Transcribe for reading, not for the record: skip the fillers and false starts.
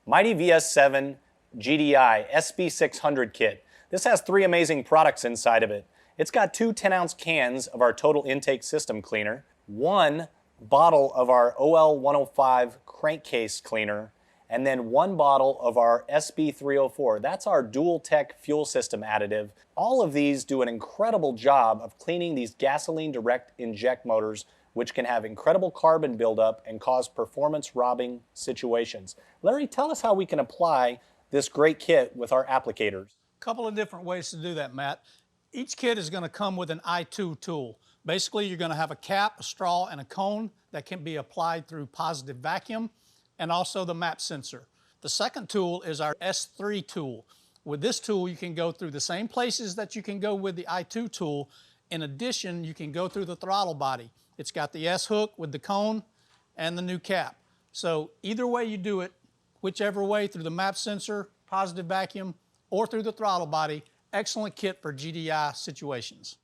Mighty VS7 GDI SB600 kit. This has 3 amazing products inside of it. It's got 2 10-ounce cans of our total intake system cleaner, 1 bottle of our OL105 crankcase cleaner, and then 1 bottle of our SB304. That's our dual tech fuel system additive. All of these do an incredible job of cleaning these gasoline direct inject motors, which can have incredible carbon buildup and cause performance robbing situations. Larry, tell us how we can apply this great kit with our applicators. A couple of different ways to do that, Matt. Each kit is going to come with an I2 tool. Basically, you're going to have a cap, a straw, and a cone that can be applied through positive vacuum, and also the map sensor. The second tool is our S3 tool. With this tool, you can go through the same places that you can go with the I2 tool. In addition, you can go through the throttle body. It's got the S-hook with the cone and the new cap. So either way you do it, whichever way, through the map sensor, positive vacuum, or through the throttle body, excellent kit for GDI situations.